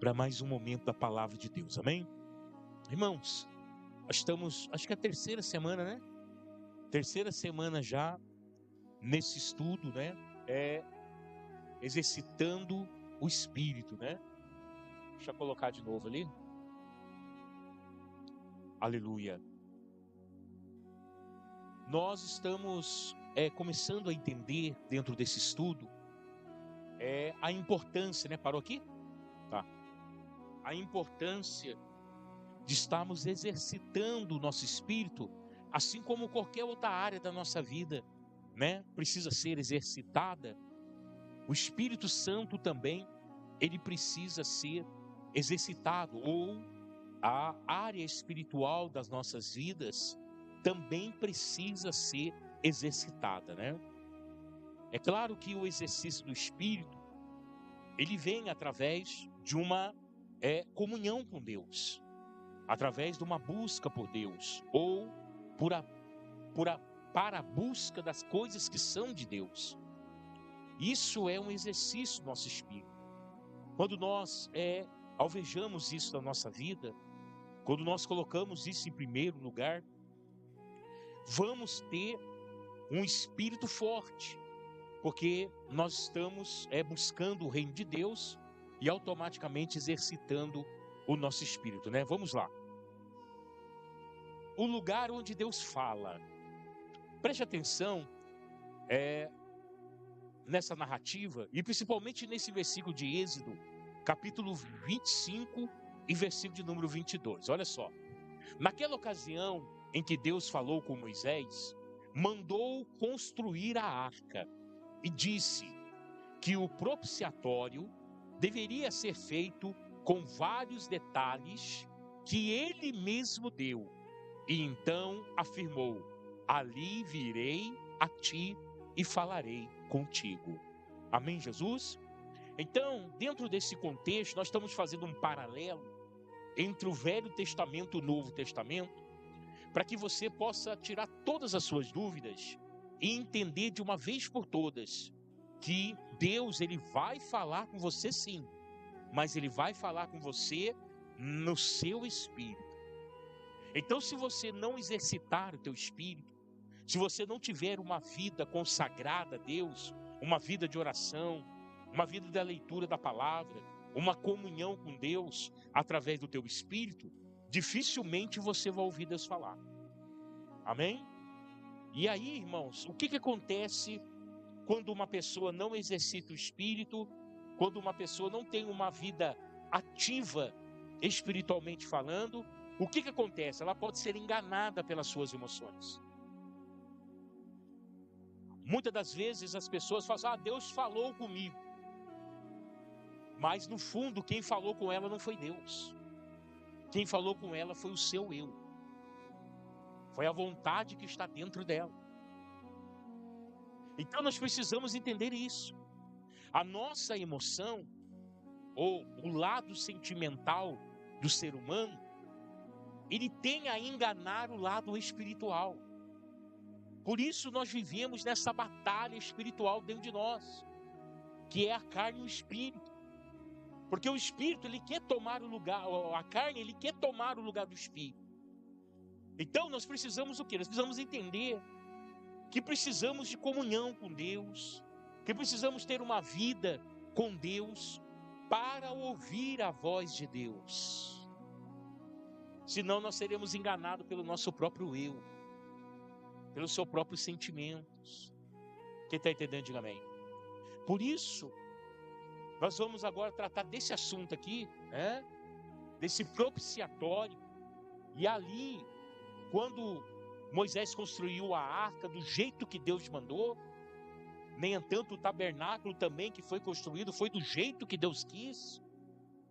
para mais um momento da palavra de Deus, amém? Irmãos, nós estamos, acho que é a terceira semana, né? Terceira semana já nesse estudo, né? Exercitando o Espírito, né? Deixa eu colocar de novo ali. Aleluia. Nós estamos começando a entender dentro desse estudo a importância, né? Parou aqui? Tá. A importância de estarmos exercitando o nosso espírito, assim como qualquer outra área da nossa vida, né? Precisa ser exercitada. O Espírito Santo também, ele precisa ser exercitado, ou a área espiritual das nossas vidas também precisa ser exercitada, né? É claro que o exercício do Espírito, ele vem através de uma comunhão com Deus, através de uma busca por Deus, ou para a busca das coisas que são de Deus. Isso é um exercício do nosso espírito. Quando nós alvejamos isso na nossa vida, quando nós colocamos isso em primeiro lugar, vamos ter um espírito forte, porque nós estamos buscando o reino de Deus e automaticamente exercitando o nosso espírito, né? Vamos lá. O lugar onde Deus fala. Preste atenção nessa narrativa, e principalmente nesse versículo de Êxodo, capítulo 25 e versículo de número 22. Olha só. Naquela ocasião em que Deus falou com Moisés, mandou construir a arca e disse que o propiciatório deveria ser feito com vários detalhes que ele mesmo deu. E então afirmou: ali virei a ti e falarei contigo. Amém, Jesus? Então, dentro desse contexto, nós estamos fazendo um paralelo entre o Velho Testamento e o Novo Testamento, para que você possa tirar todas as suas dúvidas e entender de uma vez por todas que Deus, ele vai falar com você sim, mas ele vai falar com você no seu espírito. Então, se você não exercitar o teu espírito, se você não tiver uma vida consagrada a Deus, uma vida de oração, uma vida da leitura da palavra, uma comunhão com Deus através do teu espírito, dificilmente você vai ouvir Deus falar. Amém? E aí, irmãos, o que acontece quando uma pessoa não exercita o espírito, quando uma pessoa não tem uma vida ativa espiritualmente falando? O que acontece? Ela pode ser enganada pelas suas emoções. Muitas das vezes as pessoas falam assim: Deus falou comigo. Mas no fundo, quem falou com ela não foi Deus. Quem falou com ela foi o seu eu. Foi a vontade que está dentro dela. Então nós precisamos entender isso. A nossa emoção, ou o lado sentimental do ser humano, ele tem a enganar o lado espiritual. Por isso nós vivemos nessa batalha espiritual dentro de nós, que é a carne e o espírito. Porque o espírito, ele quer tomar o lugar, a carne, ele quer tomar o lugar do espírito. Então nós precisamos o quê? Nós precisamos entender que precisamos de comunhão com Deus, que precisamos ter uma vida com Deus para ouvir a voz de Deus. Senão nós seremos enganados pelo nosso próprio eu, pelos seus próprios sentimentos. Quem está entendendo, diga amém. Por isso, nós vamos agora tratar desse assunto aqui, desse propiciatório. E ali, quando Moisés construiu a arca do jeito que Deus mandou, nem tanto o tabernáculo também que foi construído foi do jeito que Deus quis.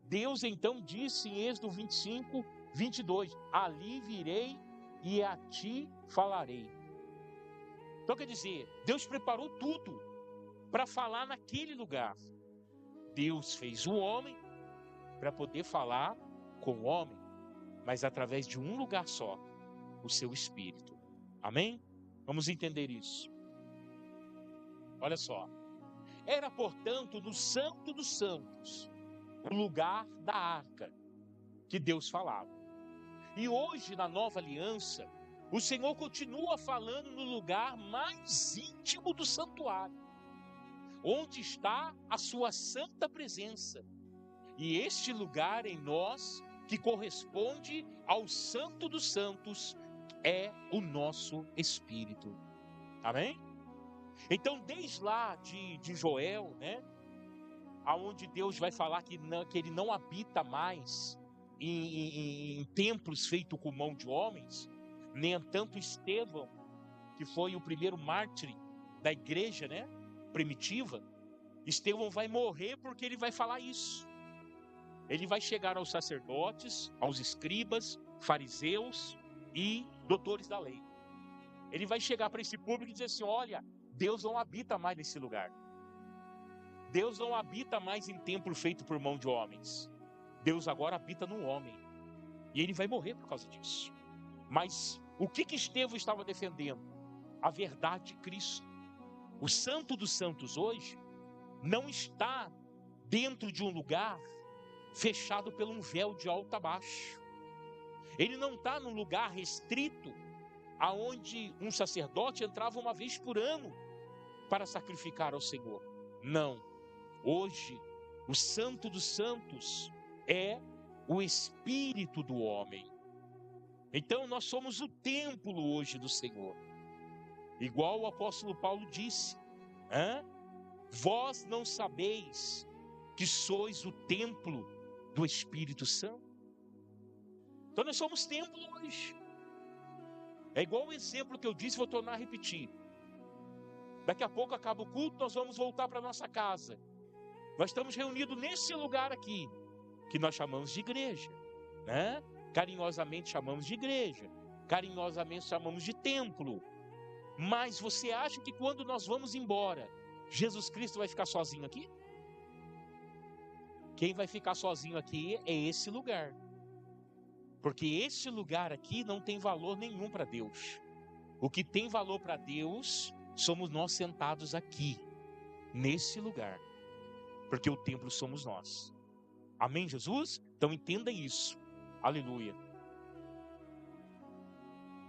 Deus então disse em Êxodo 25, 22, ali virei e a ti falarei. Então quer dizer, Deus preparou tudo para falar naquele lugar. Deus fez o homem para poder falar com o homem, mas através de um lugar só, o seu espírito. Amém? Vamos entender isso. Olha só. Era, portanto, no Santo dos Santos, o lugar da arca que Deus falava. E hoje, na nova aliança, o Senhor continua falando no lugar mais íntimo do santuário, onde está a sua santa presença. E este lugar em nós, que corresponde ao Santo dos Santos, é o nosso espírito. Amém? Então, desde lá de Joel, né, aonde Deus vai falar que ele não habita mais em templos feitos com mão de homens, nem tanto Estevão, que foi o primeiro mártir da igreja, né, primitiva. Estevão vai morrer porque ele vai falar isso. Ele vai chegar aos sacerdotes, aos escribas, fariseus e doutores da lei. Ele vai chegar para esse público e dizer assim: olha, Deus não habita mais nesse lugar. Deus não habita mais em templo feito por mão de homens. Deus agora habita no homem. E ele vai morrer por causa disso. Mas o que Estevão estava defendendo? A verdade de Cristo. O Santo dos Santos hoje não está dentro de um lugar fechado por um véu de alto a baixo. Ele não está num lugar restrito, aonde um sacerdote entrava uma vez por ano para sacrificar ao Senhor. Não. Hoje, o Santo dos Santos é o Espírito do homem. Então, nós somos o templo hoje do Senhor. Igual o apóstolo Paulo disse: vós não sabeis que sois o templo do Espírito Santo? Então nós somos templo hoje. É igual o exemplo que eu disse, vou tornar a repetir. Daqui a pouco acaba o culto, nós vamos voltar para nossa casa. Nós estamos reunidos nesse lugar aqui, que nós chamamos de igreja, né? Carinhosamente chamamos de igreja, carinhosamente chamamos de templo. Mas você acha que quando nós vamos embora, Jesus Cristo vai ficar sozinho aqui? Quem vai ficar sozinho aqui é esse lugar. Porque esse lugar aqui não tem valor nenhum para Deus. O que tem valor para Deus somos nós sentados aqui, nesse lugar. Porque o templo somos nós. Amém, Jesus? Então entenda isso. Aleluia.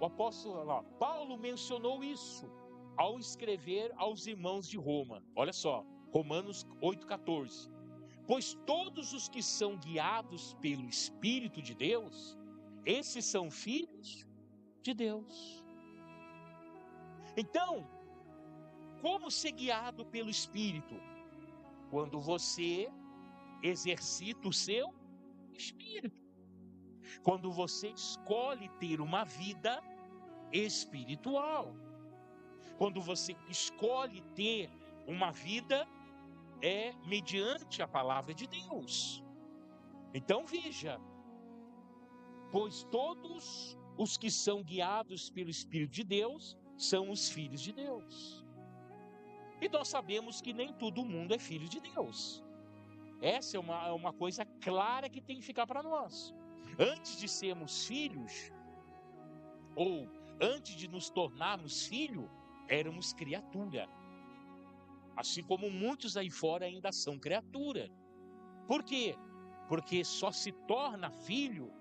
O apóstolo Paulo mencionou isso ao escrever aos irmãos de Roma. Olha só, Romanos 8,14. Pois todos os que são guiados pelo Espírito de Deus, esses são filhos de Deus. Então, como ser guiado pelo Espírito? Quando você exercita o seu Espírito. Quando você escolhe ter uma vida espiritual. Quando você escolhe ter uma vida mediante a palavra de Deus. Então veja, pois todos os que são guiados pelo Espírito de Deus são os filhos de Deus. E nós sabemos que nem todo mundo é filho de Deus. Essa é uma coisa clara que tem que ficar para nós. Antes de sermos filhos, ou antes de nos tornarmos filhos, éramos criatura. Assim como muitos aí fora ainda são criatura. Por quê? Porque só se torna filho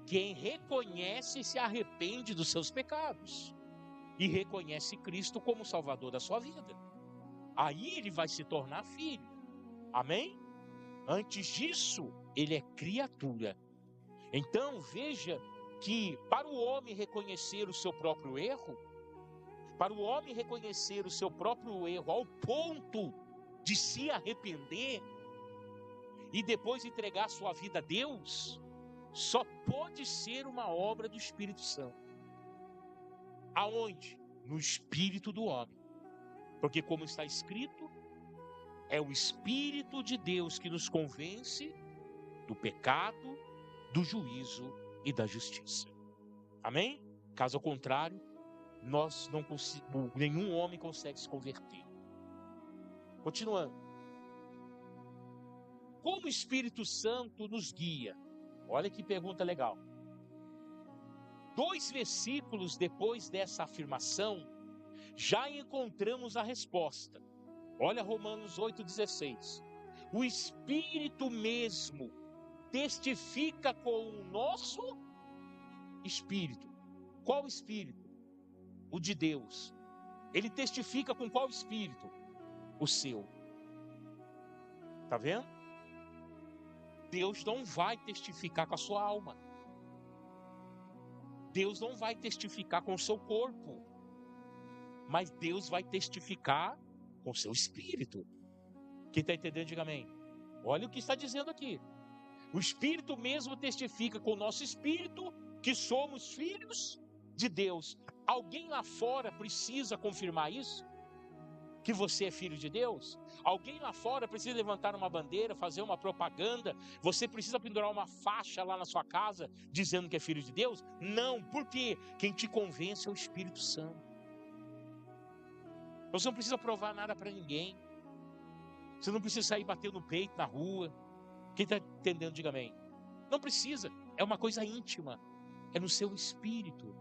quem reconhece e se arrepende dos seus pecados. E reconhece Cristo como Salvador da sua vida. Aí ele vai se tornar filho. Amém? Antes disso, ele é criatura. Então veja que para o homem reconhecer o seu próprio erro, para o homem reconhecer o seu próprio erro ao ponto de se arrepender e depois entregar sua vida a Deus, só pode ser uma obra do Espírito Santo. Aonde? No espírito do homem. Porque como está escrito, é o Espírito de Deus que nos convence do pecado, do juízo e da justiça. Amém? Caso contrário, nenhum homem consegue se converter. Continuando. Como o Espírito Santo nos guia? Olha que pergunta legal. 2 versículos depois dessa afirmação, já encontramos a resposta. Olha Romanos 8,16. o Espírito mesmo testifica com o nosso espírito. Qual espírito? O de Deus. Ele testifica com qual espírito? O seu. Tá vendo? Deus não vai testificar com a sua alma. Deus não vai testificar com o seu corpo. Mas Deus vai testificar com o seu espírito. Quem está entendendo, diga amém. Olha o que está dizendo aqui. O Espírito mesmo testifica com o nosso espírito que somos filhos de Deus. Alguém lá fora precisa confirmar isso? Que você é filho de Deus? Alguém lá fora precisa levantar uma bandeira, fazer uma propaganda? Você precisa pendurar uma faixa lá na sua casa dizendo que é filho de Deus? Não, porque quem te convence é o Espírito Santo. Você não precisa provar nada para ninguém. Você não precisa sair batendo no peito na rua. Quem está entendendo, diga amém. Não precisa, é uma coisa íntima. É no seu espírito.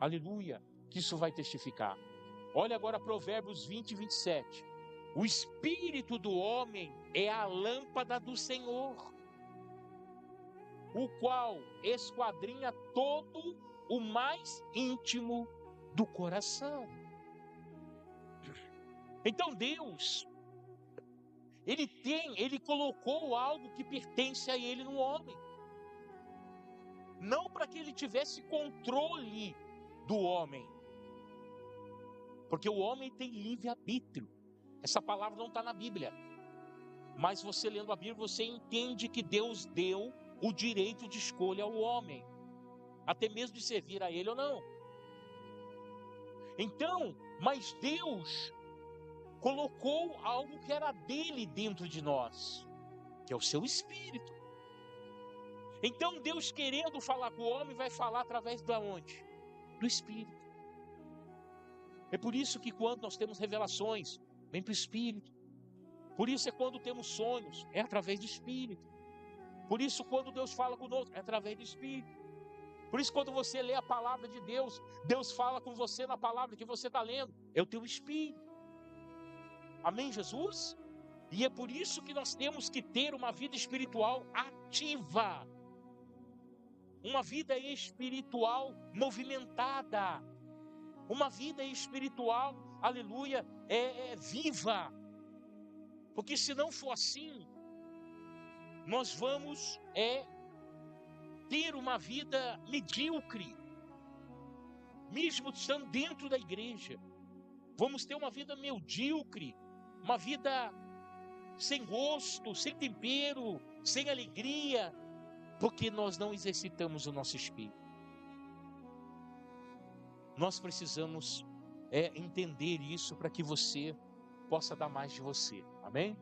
Aleluia, que isso vai testificar. Olha agora Provérbios 20 e 27. O espírito do homem é a lâmpada do Senhor, o qual esquadrinha todo o mais íntimo do coração. Então Deus, Ele colocou algo que pertence a Ele no homem. Não para que Ele tivesse controle do homem. Porque o homem tem livre-arbítrio. Essa palavra não está na Bíblia. Mas você lendo a Bíblia, você entende que Deus deu o direito de escolha ao homem. Até mesmo de servir a Ele ou não. Então, mas Deus colocou algo que era dele dentro de nós, que é o seu espírito. Então Deus, querendo falar com o homem, vai falar através de onde? Do espírito. É por isso que quando nós temos revelações, vem para o espírito. Por isso é quando temos sonhos, é através do espírito. Por isso quando Deus fala conosco, é através do espírito. Por isso quando você lê a palavra de Deus, Deus fala com você na palavra que você está lendo, é o teu espírito. Amém, Jesus? E é por isso que nós temos que ter uma vida espiritual ativa. Uma vida espiritual movimentada. Uma vida espiritual, aleluia, viva. Porque se não for assim, nós vamos ter uma vida medíocre. Mesmo estando dentro da igreja. Vamos ter uma vida medíocre. Uma vida sem gosto, sem tempero, sem alegria, porque nós não exercitamos o nosso espírito. Nós precisamos entender isso para que você possa dar mais de você. Amém?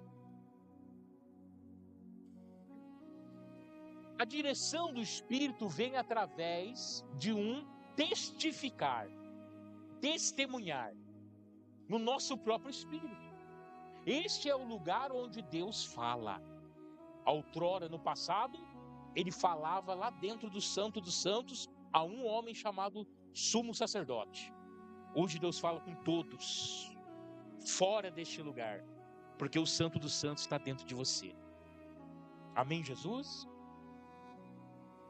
A direção do Espírito vem através de um testificar, testemunhar no nosso próprio espírito. Este é o lugar onde Deus fala. Outrora, no passado, ele falava lá dentro do Santo dos Santos a um homem chamado Sumo Sacerdote. Hoje Deus fala com todos, fora deste lugar, porque o Santo dos Santos está dentro de você. Amém, Jesus?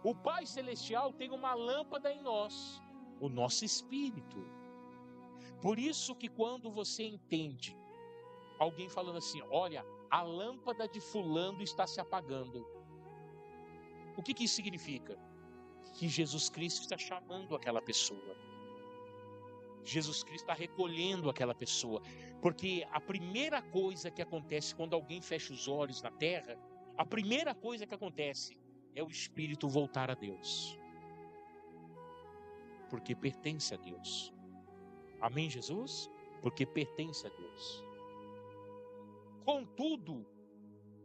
O Pai Celestial tem uma lâmpada em nós, o nosso espírito. Por isso que quando você entende alguém falando assim, olha, a lâmpada de fulano está se apagando. O que isso significa? Que Jesus Cristo está chamando aquela pessoa. Jesus Cristo está recolhendo aquela pessoa. Porque a primeira coisa que acontece quando alguém fecha os olhos na terra, a primeira coisa que acontece é o espírito voltar a Deus. Porque pertence a Deus. Amém, Jesus? Porque pertence a Deus. Contudo,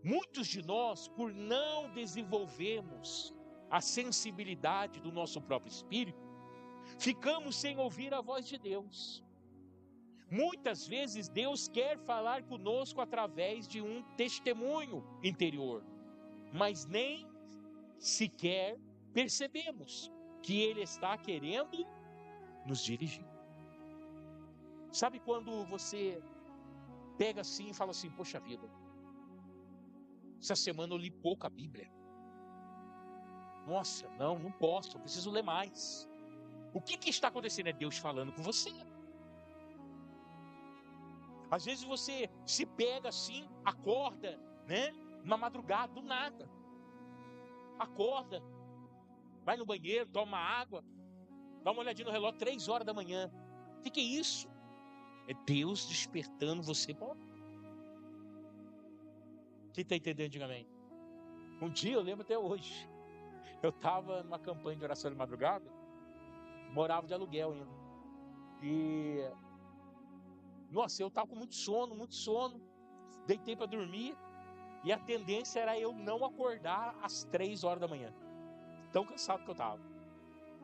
muitos de nós, por não desenvolvermos a sensibilidade do nosso próprio espírito, ficamos sem ouvir a voz de Deus. Muitas vezes Deus quer falar conosco através de um testemunho interior, mas nem sequer percebemos que Ele está querendo nos dirigir. Sabe quando você pega assim e fala assim, poxa vida, Essa semana eu li pouco a Bíblia. Nossa, não posso, eu preciso ler mais. O que está acontecendo? É Deus falando com você. Às vezes você se pega assim, acorda, né? Na madrugada, do nada. Acorda, vai no banheiro, toma água, dá uma olhadinha no relógio, 3 horas da manhã. O que é isso? É Deus despertando você. Quem está entendendo, diga amém. Um dia, eu lembro até hoje, eu estava numa campanha de oração de madrugada, morava de aluguel ainda. E, nossa, eu estava com muito sono, deitei para dormir, e a tendência era eu não acordar às 3 horas da manhã. Tão cansado que eu estava.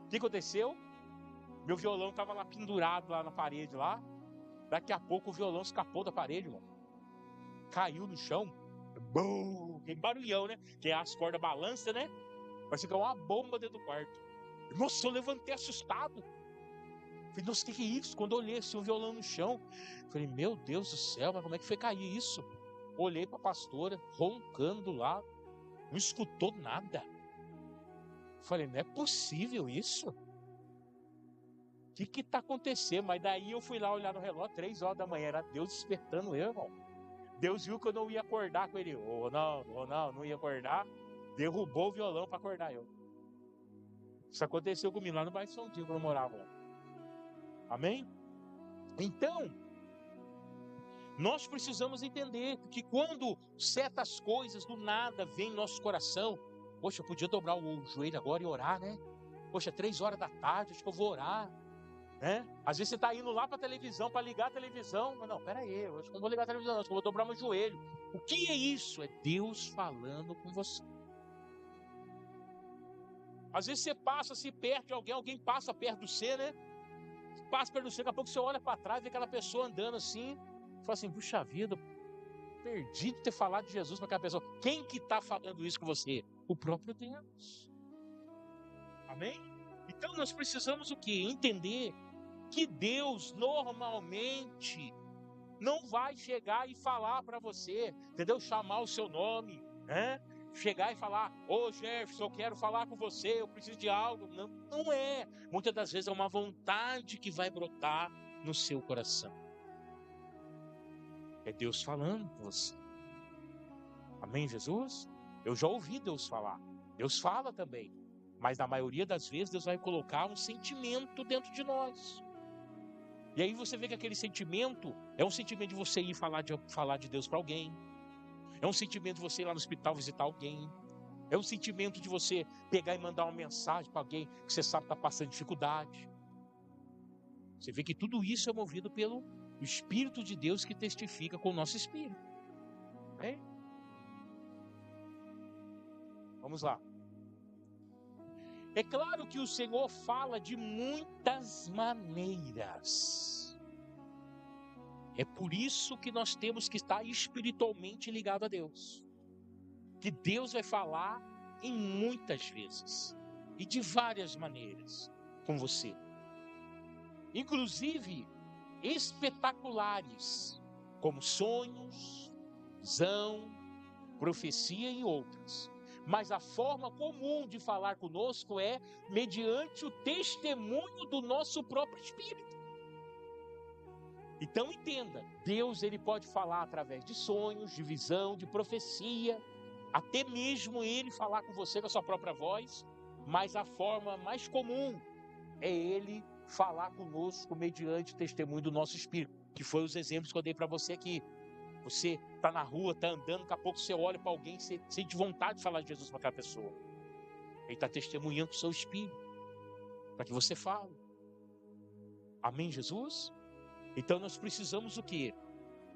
O que aconteceu? Meu violão estava lá pendurado lá na parede lá. Daqui a pouco o violão escapou da parede, irmão. Caiu no chão. Bum! Tem barulhão, né? Que as cordas balançam, né? Vai ficar uma bomba dentro do quarto. Nossa, eu levantei assustado. Falei, nossa, o que é isso? Quando eu olhei assim, um violão no chão, falei, meu Deus do céu, mas como é que foi cair isso? Olhei para a pastora, roncando do lado, não escutou nada. Falei, não é possível isso? O que está acontecendo? Mas daí eu fui lá olhar no relógio, 3 horas da manhã, era Deus despertando eu, irmão. Deus viu que eu não ia acordar com ele. Não ia acordar. Derrubou o violão para acordar eu. Isso aconteceu comigo lá no Bairro São Tio, quando eu morava lá. Amém? Então, nós precisamos entender que quando certas coisas do nada vêm no nosso coração, poxa, eu podia dobrar o joelho agora e orar, né? Poxa, 3 horas da tarde, acho que eu vou orar, né? Às vezes você está indo lá para a televisão, para ligar a televisão, mas não, peraí, eu acho que não vou ligar a televisão, acho que eu vou dobrar meu joelho. O que é isso? É Deus falando com você. Às vezes você passa assim perto de alguém passa perto de você, né? Passa perto de você, daqui a pouco você olha para trás, vê aquela pessoa andando assim, fala assim, puxa vida, perdi de ter falado de Jesus para aquela pessoa. Quem que está falando isso com você? O próprio Deus. Amém? Então nós precisamos o quê? Entender que Deus normalmente não vai chegar e falar para você, entendeu? Chamar o seu nome, né? Chegar e falar, ô Jefferson, eu quero falar com você, eu preciso de algo. Não, não é. Muitas das vezes é uma vontade que vai brotar no seu coração. É Deus falando com você. Amém, Jesus? Eu já ouvi Deus falar. Deus fala também. Mas na maioria das vezes Deus vai colocar um sentimento dentro de nós. E aí você vê que aquele sentimento é um sentimento de você ir falar de Deus para alguém. É um sentimento de você ir lá no hospital visitar alguém. É um sentimento de você pegar e mandar uma mensagem para alguém que você sabe que está passando dificuldade. Você vê que tudo isso é movido pelo Espírito de Deus que testifica com o nosso espírito. É? Vamos lá. É claro que o Senhor fala de muitas maneiras. É por isso que nós temos que estar espiritualmente ligados a Deus. Que Deus vai falar em muitas vezes e de várias maneiras com você. Inclusive espetaculares, como sonhos, visão, profecia e outras. Mas a forma comum de falar conosco é mediante o testemunho do nosso próprio espírito. Então entenda, Deus ele pode falar através de sonhos, de visão, de profecia, até mesmo ele falar com você com a sua própria voz, mas a forma mais comum é ele falar conosco mediante o testemunho do nosso espírito, que foi os exemplos que eu dei para você aqui. Você está na rua, está andando, daqui a pouco você olha para alguém, você sente vontade de falar de Jesus para aquela pessoa. Ele está testemunhando com o seu espírito, para que você fale. Amém, Jesus? Então nós precisamos o quê?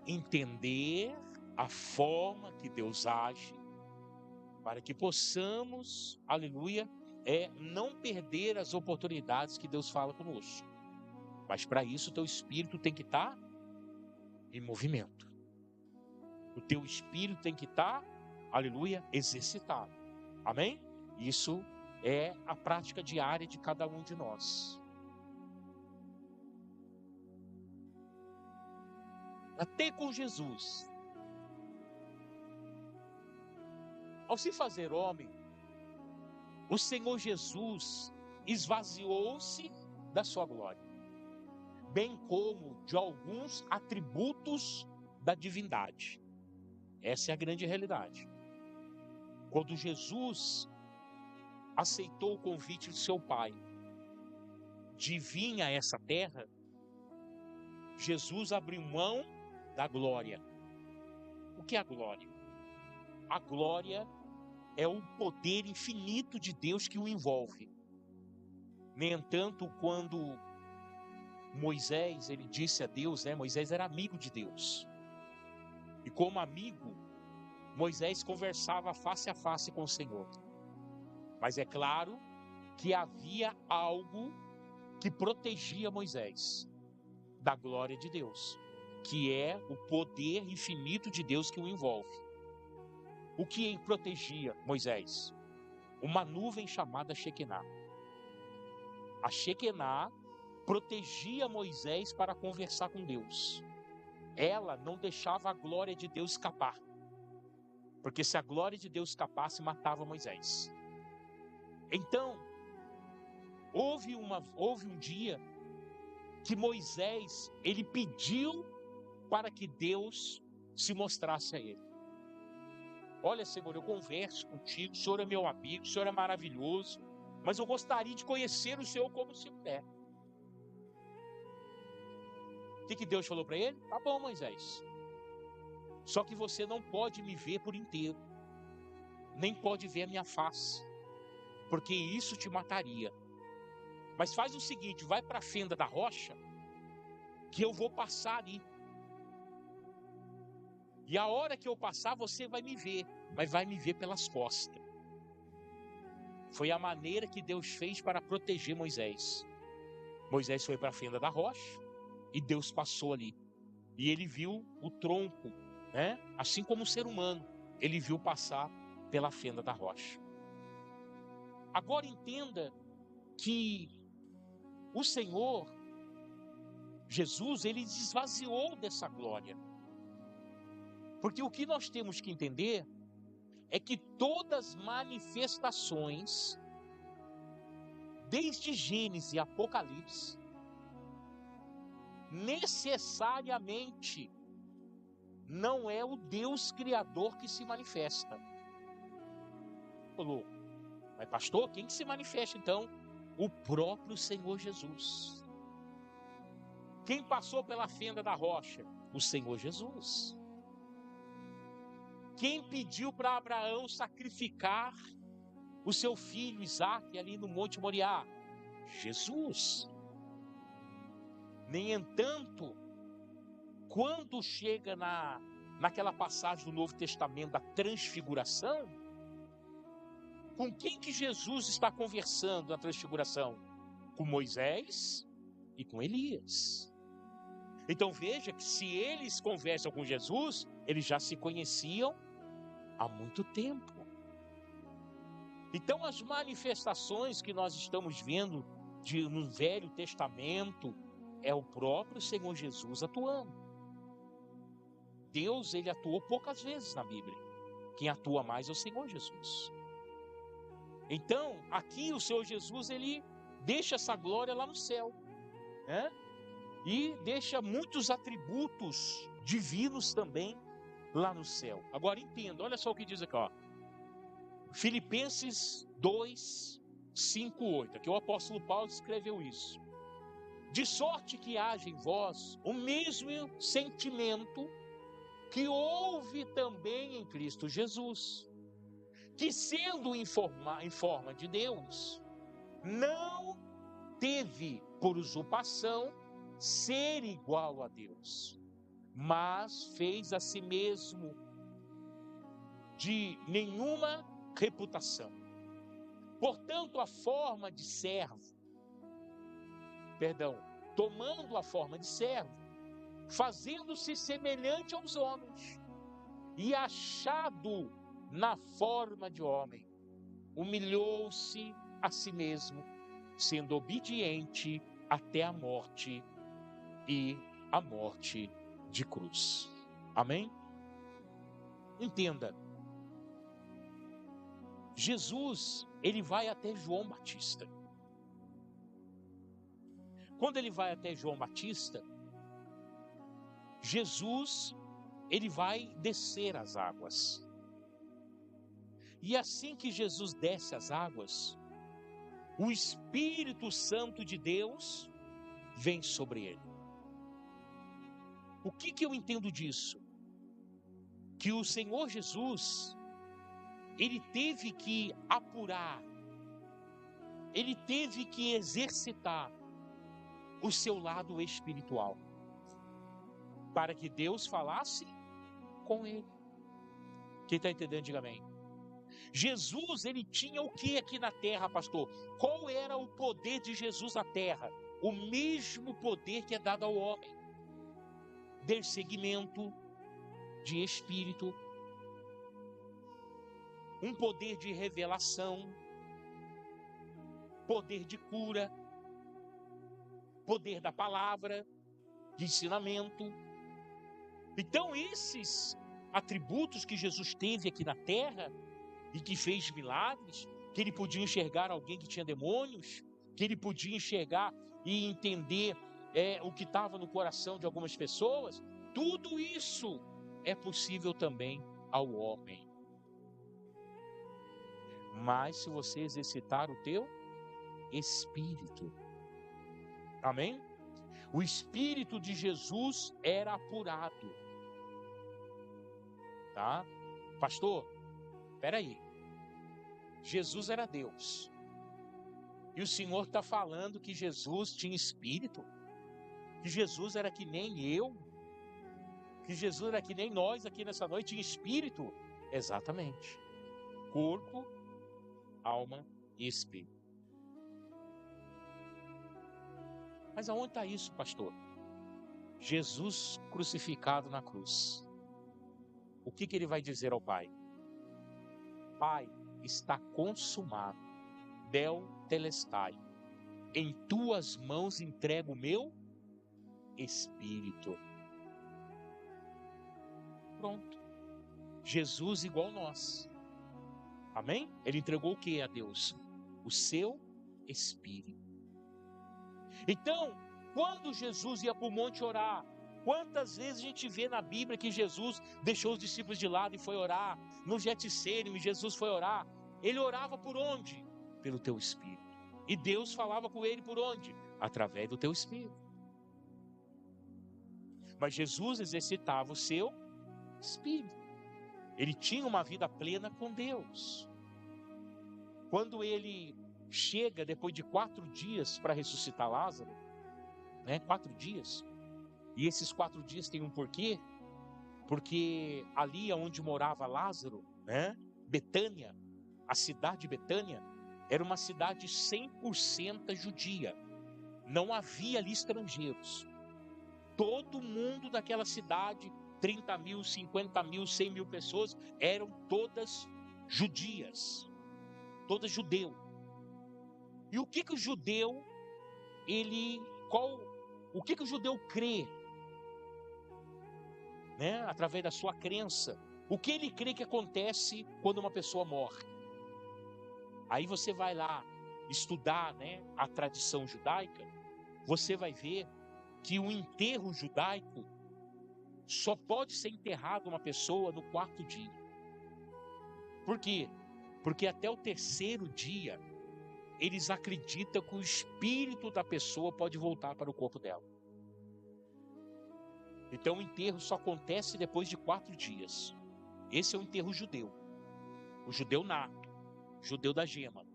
Entender a forma que Deus age, para que possamos, aleluia, não perder as oportunidades que Deus fala conosco. Mas para isso o teu espírito tem que estar em movimento. O teu espírito tem que estar, aleluia, exercitado. Amém? Isso é a prática diária de cada um de nós. Até com Jesus, Ao se fazer homem, o Senhor Jesus esvaziou-se da sua glória, bem como de alguns atributos da divindade. Essa é a grande realidade. Quando Jesus aceitou o convite de seu Pai de vir a essa terra, Jesus abriu mão da glória. O que é a glória? A glória é o poder infinito de Deus que o envolve. No entanto, quando Moisés, ele disse a Deus, Moisés era amigo de Deus. E como amigo, Moisés conversava face a face com o Senhor. Mas é claro que havia algo que protegia Moisés da glória de Deus, que é o poder infinito de Deus que o envolve. O que protegia Moisés? Uma nuvem chamada Shekinah. A Shekinah protegia Moisés para conversar com Deus. Ela não deixava a glória de Deus escapar, porque se a glória de Deus escapasse, matava Moisés. Então, houve um dia que Moisés, ele pediu para que Deus se mostrasse a ele. Olha, Senhor, eu converso contigo, o Senhor é meu amigo, o Senhor é maravilhoso, mas eu gostaria de conhecer o Senhor como o Senhor é. O que Deus falou para ele? Tá bom, Moisés. Só que você não pode me ver por inteiro, nem pode ver a minha face, porque isso te mataria. Mas faz o seguinte, vai para a fenda da rocha, que eu vou passar ali. E a hora que eu passar, você vai me ver, mas vai me ver pelas costas. Foi a maneira que Deus fez para proteger Moisés. Moisés foi para a fenda da rocha e Deus passou ali. E ele viu o tronco, assim como o ser humano, ele viu passar pela fenda da rocha. Agora entenda que o Senhor Jesus, ele esvaziou dessa glória. Porque o que nós temos que entender é que todas as manifestações, desde Gênesis e Apocalipse, necessariamente não é o Deus Criador que se manifesta. Falou, mas pastor, quem que se manifesta então? O próprio Senhor Jesus. Quem passou pela fenda da rocha? O Senhor Jesus. Quem pediu para Abraão sacrificar o seu filho Isaque ali no Monte Moriá? Jesus. Nem entanto, quando chega naquela passagem do Novo Testamento da transfiguração, com quem que Jesus está conversando na transfiguração? Com Moisés e com Elias. Então veja que se eles conversam com Jesus, eles já se conheciam há muito tempo. Então as manifestações que nós estamos vendo no Velho Testamento é o próprio Senhor Jesus atuando. Deus, ele atuou poucas vezes na Bíblia. Quem atua mais é o Senhor Jesus. Então, aqui o Senhor Jesus, ele deixa essa glória lá no céu, e deixa muitos atributos divinos também lá no céu. Agora entenda, olha só o que diz aqui, Filipenses 2, 5, 8. Aqui o apóstolo Paulo escreveu isso. De sorte que haja em vós o mesmo sentimento que houve também em Cristo Jesus, que sendo em forma de Deus, não teve por usurpação ser igual a Deus, mas fez a si mesmo de nenhuma reputação. Portanto, tomando a forma de servo, fazendo-se semelhante aos homens, e achado na forma de homem, humilhou-se a si mesmo, sendo obediente até a morte e a morte de cruz. Amém? Entenda, Jesus, ele vai até João Batista. Quando ele vai até João Batista, Jesus, ele vai descer as águas. E assim que Jesus desce as águas, o Espírito Santo de Deus vem sobre ele. O que eu entendo disso? Que o Senhor Jesus, ele teve que apurar, ele teve que exercitar o seu lado espiritual, para que Deus falasse com ele. Quem está entendendo, diga amém. Jesus, ele tinha o que aqui na terra, pastor? Qual era o poder de Jesus na terra? O mesmo poder que é dado ao homem. Discernimento de espírito, um poder de revelação, poder de cura, poder da palavra, de ensinamento. Então esses atributos que Jesus teve aqui na terra e que fez milagres, que ele podia enxergar alguém que tinha demônios, que ele podia enxergar e entender o que estava no coração de algumas pessoas, tudo isso é possível também ao homem. Mas se você exercitar o teu espírito, amém? O espírito de Jesus era apurado, tá? Pastor, espera aí. Jesus era Deus. E o Senhor está falando que Jesus tinha espírito? Que Jesus era que nem eu? Que Jesus era que nem nós aqui nessa noite, tinha espírito? Exatamente. Corpo, alma e espírito. Mas aonde está isso, pastor? Jesus crucificado na cruz. O que ele vai dizer ao Pai? Pai, está consumado. Del telestai. Em tuas mãos entrego o meu espírito. Pronto. Jesus igual nós. Amém? Ele entregou o que a Deus? O seu espírito. Então, quando Jesus ia para o monte orar, quantas vezes a gente vê na Bíblia que Jesus deixou os discípulos de lado e foi orar? No Getsêmani, Jesus foi orar. Ele orava por onde? Pelo teu espírito. E Deus falava com ele por onde? Através do teu espírito. Mas Jesus exercitava o seu espírito. Ele tinha uma vida plena com Deus. Quando ele chega depois de 4 dias para ressuscitar Lázaro, 4 dias, e esses 4 dias tem um porquê, porque ali onde morava Lázaro, Betânia, a cidade de Betânia, era uma cidade 100% judia, não havia ali estrangeiros, todo mundo daquela cidade, 30 mil, 50 mil, 100 mil pessoas, eram todas judias, todas judeu. E o que o judeu, o que o judeu crê, através da sua crença, o que ele crê que acontece quando uma pessoa morre? Aí você vai lá estudar, a tradição judaica, você vai ver que o enterro judaico só pode ser enterrado uma pessoa no 4º dia. Por quê? Porque até o 3º dia, eles acreditam que o espírito da pessoa pode voltar para o corpo dela. Então o enterro só acontece depois de 4 dias. Esse é o enterro judeu. O judeu nato, judeu da gema,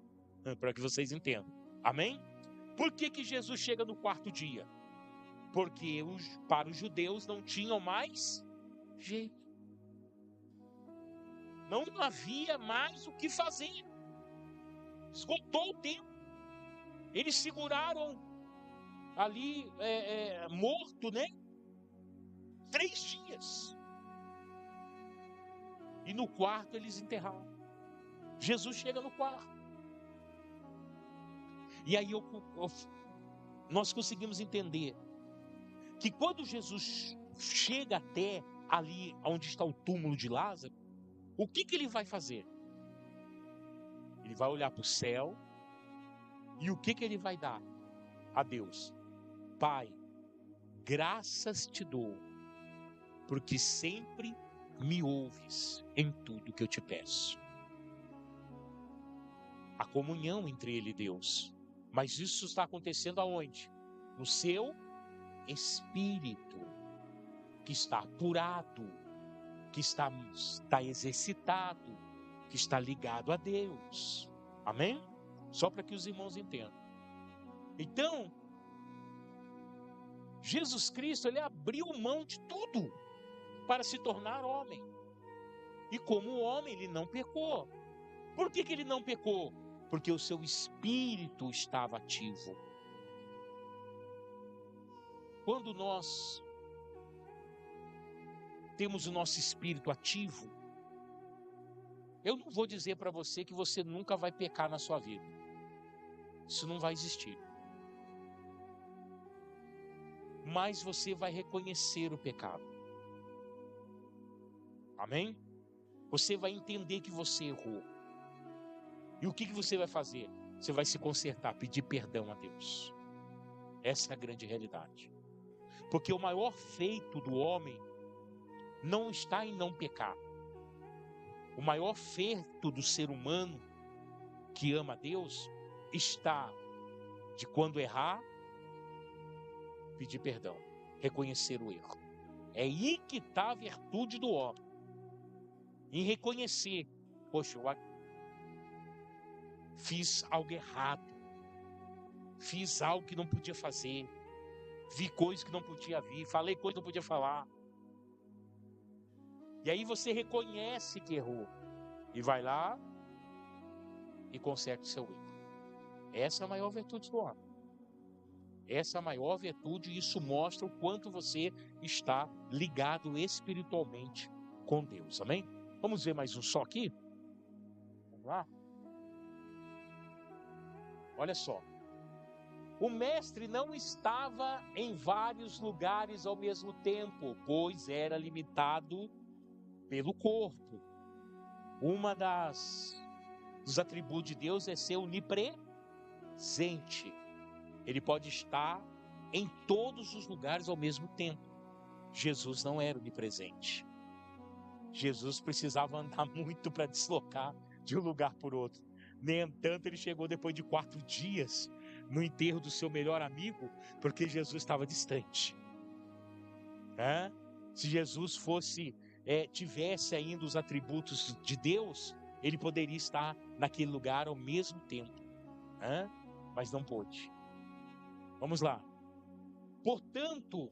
para que vocês entendam. Amém? Por que Jesus chega no 4º dia? Porque para os judeus não tinham mais jeito. Não havia mais o que fazer. Esgotou o tempo. Eles seguraram ali morto, 3 dias. E no 4º eles enterraram. Jesus chega no 4º. E aí nós conseguimos entender que quando Jesus chega até ali onde está o túmulo de Lázaro, o que ele vai fazer? Ele vai olhar para o céu e o que ele vai dar a Deus? Pai, graças te dou, porque sempre me ouves em tudo que eu te peço. A comunhão entre ele e Deus. Mas isso está acontecendo aonde? No seu espírito, que está apurado, que está exercitado, que está ligado a Deus. Amém? Só para que os irmãos entendam. Então, Jesus Cristo, ele abriu mão de tudo para se tornar homem. E como homem, ele não pecou. Por que ele não pecou? Porque o seu espírito estava ativo. Quando nós temos o nosso espírito ativo, eu não vou dizer para você que você nunca vai pecar na sua vida. Isso não vai existir. Mas você vai reconhecer o pecado. Amém? Você vai entender que você errou. E o que você vai fazer? Você vai se consertar, pedir perdão a Deus. Essa é a grande realidade. Porque o maior feito do homem não está em não pecar. O maior feito do ser humano que ama a Deus está de quando errar, pedir perdão, reconhecer o erro. É aí que está a virtude do homem. Em reconhecer, poxa, eu fiz algo errado, fiz algo que não podia fazer, vi coisas que não podia ver, falei coisas que não podia falar. E aí você reconhece que errou e vai lá e conserta o seu erro. Essa é a maior virtude do homem. Essa é a maior virtude e isso mostra o quanto você está ligado espiritualmente com Deus. Amém? Vamos ver mais um só aqui? Vamos lá? Olha só. O mestre não estava em vários lugares ao mesmo tempo, pois era limitado pelo corpo. Uma dos atributos de Deus é ser onipresente. Ele pode estar em todos os lugares ao mesmo tempo. Jesus não era onipresente. Jesus precisava andar muito para deslocar de um lugar por outro. Nem entanto, ele chegou depois de 4 dias no enterro do seu melhor amigo, porque Jesus estava distante. Se Jesus tivesse ainda os atributos de Deus, ele poderia estar naquele lugar ao mesmo tempo. Mas não pôde. Vamos lá. Portanto,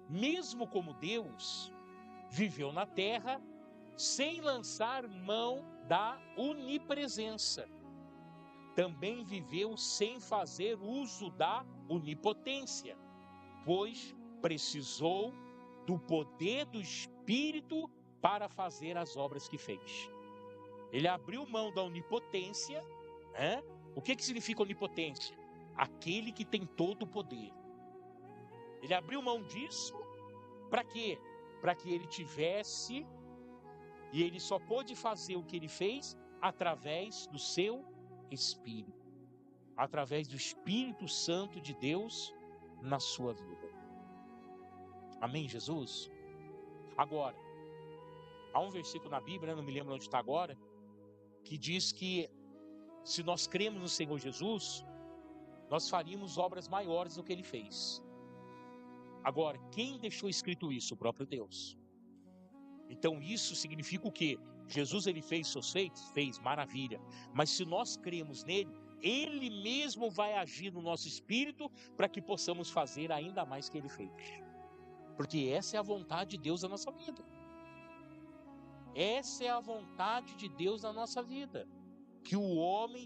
mesmo como Deus, viveu na terra sem lançar mão da onipresença. Também viveu sem fazer uso da onipotência, pois precisou do poder do Espírito para fazer as obras que fez. Ele abriu mão da onipotência. O que significa onipotência? Aquele que tem todo o poder. Ele abriu mão disso para quê? Para que ele tivesse, e ele só pôde fazer o que ele fez através do seu Espírito, através do Espírito Santo de Deus na sua vida. Amém, Jesus? Agora, há um versículo na Bíblia, não me lembro onde está agora, que diz que se nós cremos no Senhor Jesus, nós faríamos obras maiores do que ele fez. Agora, quem deixou escrito isso? O próprio Deus. Então isso significa o quê? Jesus, ele fez seus feitos? Fez, maravilha. Mas se nós cremos nele, ele mesmo vai agir no nosso espírito para que possamos fazer ainda mais que ele fez. Porque essa é a vontade de Deus na nossa vida. Essa é a vontade de Deus na nossa vida. Que o homem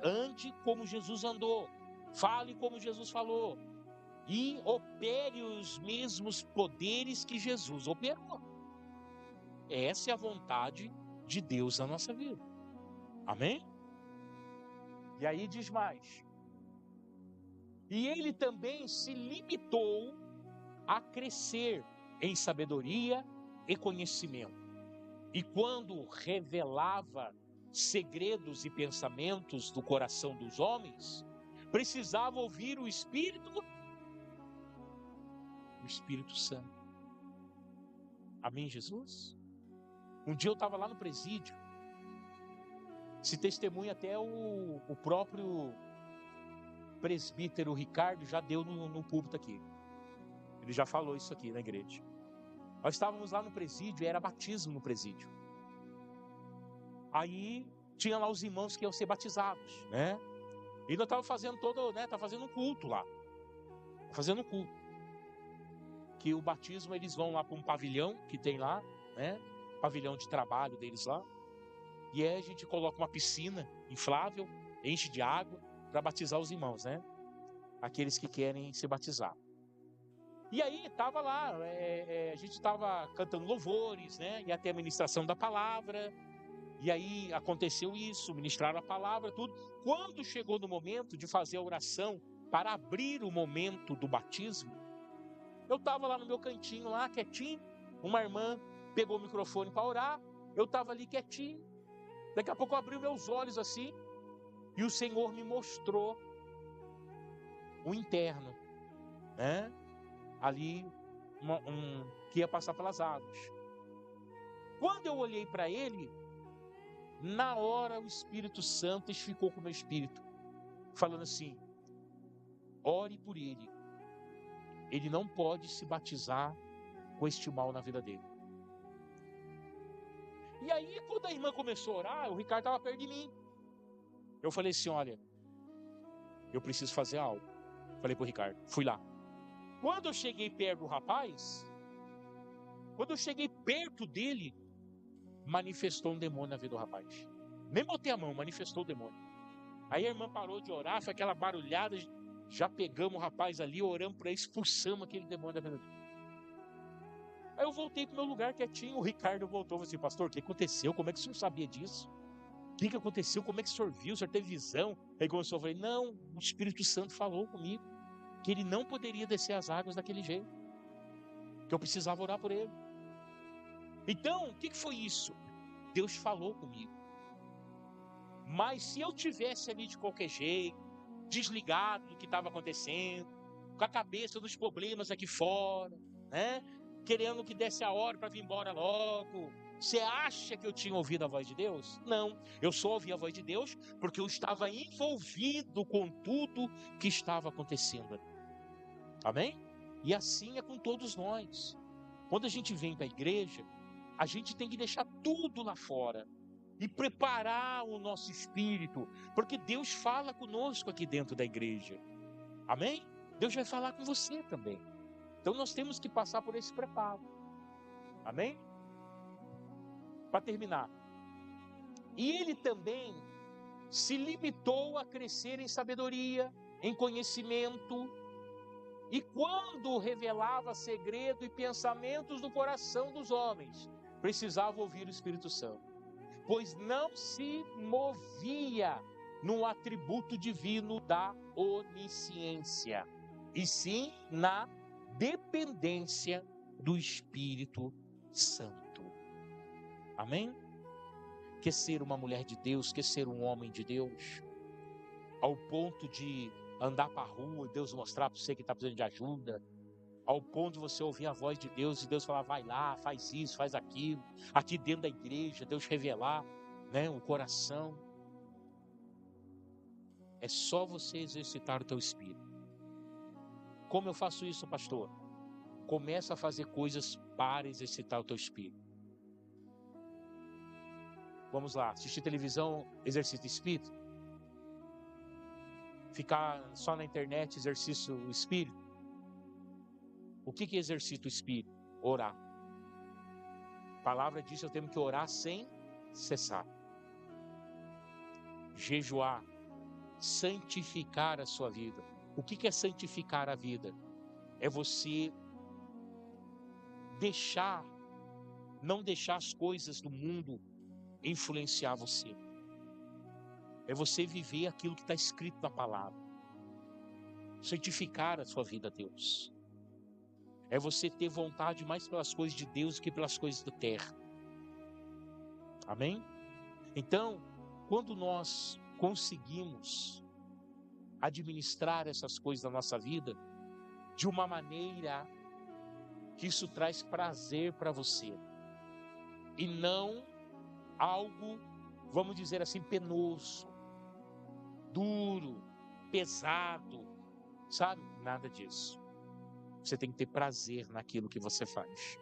ande como Jesus andou, fale como Jesus falou e opere os mesmos poderes que Jesus operou. Essa é a vontade de Deus na nossa vida. Amém? E aí diz mais. E ele também se limitou a crescer em sabedoria e conhecimento. E quando revelava segredos e pensamentos do coração dos homens, precisava ouvir o Espírito Santo. Amém, Jesus? Um dia eu estava lá no presídio. Se testemunha até o próprio presbítero Ricardo já deu no púlpito aqui. Ele já falou isso aqui na igreja. Nós estávamos lá no presídio e era batismo no presídio. Aí tinha lá os irmãos que iam ser batizados, né? E nós estávamos fazendo tá fazendo um culto lá. Fazendo um culto. Que o batismo eles vão lá para um pavilhão que tem lá, né? Pavilhão de trabalho deles lá. E aí a gente coloca uma piscina inflável, enche de água para batizar os irmãos, né? Aqueles que querem se batizar. E aí estava lá, a gente estava cantando louvores, né? E até a ministração da palavra. E aí aconteceu isso, ministraram a palavra, tudo. Quando chegou no momento de fazer a oração para abrir o momento do batismo, eu estava lá no meu cantinho, lá quietinho. Uma irmã pegou o microfone para orar. Eu estava ali quietinho. Daqui a pouco eu abri meus olhos assim. E o Senhor me mostrou o interno, né? Ali, que ia passar pelas águas. Quando eu olhei para ele, na hora o Espírito Santo ficou com o meu espírito, falando assim: ore por ele. Ele não pode se batizar com este mal na vida dele. E aí, quando a irmã começou a orar, o Ricardo estava perto de mim. Eu falei assim: olha, eu preciso fazer algo. Falei pro Ricardo, fui lá. Quando eu cheguei perto do rapaz, quando eu cheguei perto dele, manifestou um demônio na vida do rapaz. Nem botei a mão, manifestou o demônio. Aí a irmã parou de orar, foi aquela barulhada, já pegamos o rapaz ali, oramos para ele, expulsamos aquele demônio da vida dele. Aí eu voltei pro meu lugar quietinho, o Ricardo voltou e falou assim: pastor, o que aconteceu? Como é que o senhor sabia disso? O que aconteceu? Como é que o senhor viu? O senhor teve visão? Aí começou a falar: não, o Espírito Santo falou comigo que ele não poderia descer as águas daquele jeito, que eu precisava orar por ele. Então, o que foi isso? Deus falou comigo. Mas se eu tivesse ali de qualquer jeito, desligado do que estava acontecendo, com a cabeça nos problemas aqui fora, né? Querendo que desse a hora para vir embora logo, você acha que eu tinha ouvido a voz de Deus? Não, eu só ouvi a voz de Deus porque eu estava envolvido com tudo que estava acontecendo. Amém? E assim é com todos nós. Quando a gente vem para a igreja, a gente tem que deixar tudo lá fora e preparar o nosso espírito, porque Deus fala conosco aqui dentro da igreja. Amém? Deus vai falar com você também. Então nós temos que passar por esse preparo. Amém? Para terminar. E ele também se limitou a crescer em sabedoria, em conhecimento, e quando revelava segredo e pensamentos do coração dos homens, precisava ouvir o Espírito Santo, pois não se movia no atributo divino da onisciência, e sim na dependência do Espírito Santo. Amém? Quer ser uma mulher de Deus, quer ser um homem de Deus, ao ponto de andar para a rua e Deus mostrar para você que está precisando de ajuda, ao ponto de você ouvir a voz de Deus e Deus falar: vai lá, faz isso, faz aquilo, aqui dentro da igreja, Deus revelar, né, o coração. É só você exercitar o teu espírito. Como eu faço isso, pastor? Começa a fazer coisas para exercitar o teu espírito. Vamos lá, assistir televisão, exercita o espírito. Ficar só na internet, exercício o espírito. O que exercita o espírito? Orar. A palavra diz que eu tenho que orar sem cessar. Jejuar. Santificar a sua vida. O que é santificar a vida? É você não deixar as coisas do mundo influenciar você. É você viver aquilo que está escrito na palavra. Santificar a sua vida a Deus. É você ter vontade mais pelas coisas de Deus do que pelas coisas da terra. Amém? Então, quando nós conseguimos administrar essas coisas na nossa vida de uma maneira que isso traz prazer para você e não algo, vamos dizer assim, penoso, duro, pesado, sabe? Nada disso. Você tem que ter prazer naquilo que você faz.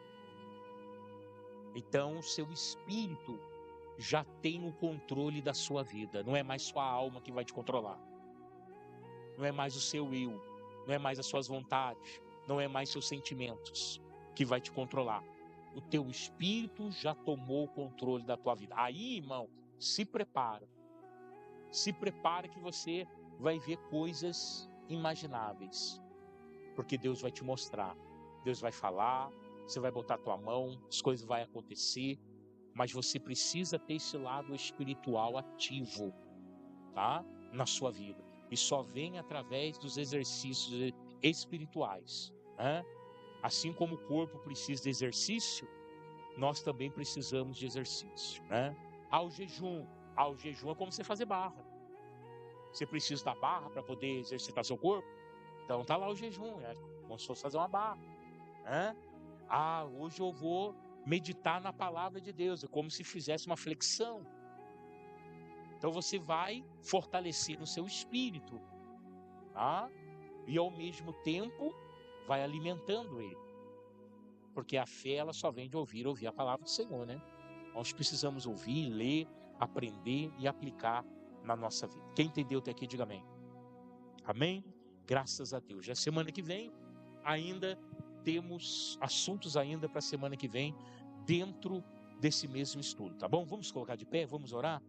Então, o seu espírito já tem o controle da sua vida. Não é mais sua alma que vai te controlar. Não é mais o seu eu. Não é mais as suas vontades. Não é mais seus sentimentos que vai te controlar. O teu espírito já tomou o controle da tua vida. Aí, irmão, se prepara. Se prepara que você vai ver coisas imagináveis. Porque Deus vai te mostrar. Deus vai falar, você vai botar a tua mão, as coisas vão acontecer. Mas você precisa ter esse lado espiritual ativo, tá? Na sua vida. E só vem através dos exercícios espirituais, né? Assim como o corpo precisa de exercício, nós também precisamos de exercício, né? O jejum é como você fazer barra. Você precisa da barra para poder exercitar seu corpo? Então tá lá o jejum, é como se fosse fazer uma barra, né? Hoje eu vou meditar na palavra de Deus, é como se fizesse uma flexão. Então você vai fortalecer o seu espírito, tá? E ao mesmo tempo vai alimentando ele. Porque a fé, ela só vem de ouvir a palavra do Senhor, né? Nós precisamos ouvir, ler, aprender e aplicar na nossa vida. Quem entendeu até aqui, diga amém. Amém? Graças a Deus. Já semana que vem, ainda temos assuntos ainda para a semana que vem, dentro desse mesmo estudo, tá bom? Vamos colocar de pé, vamos orar?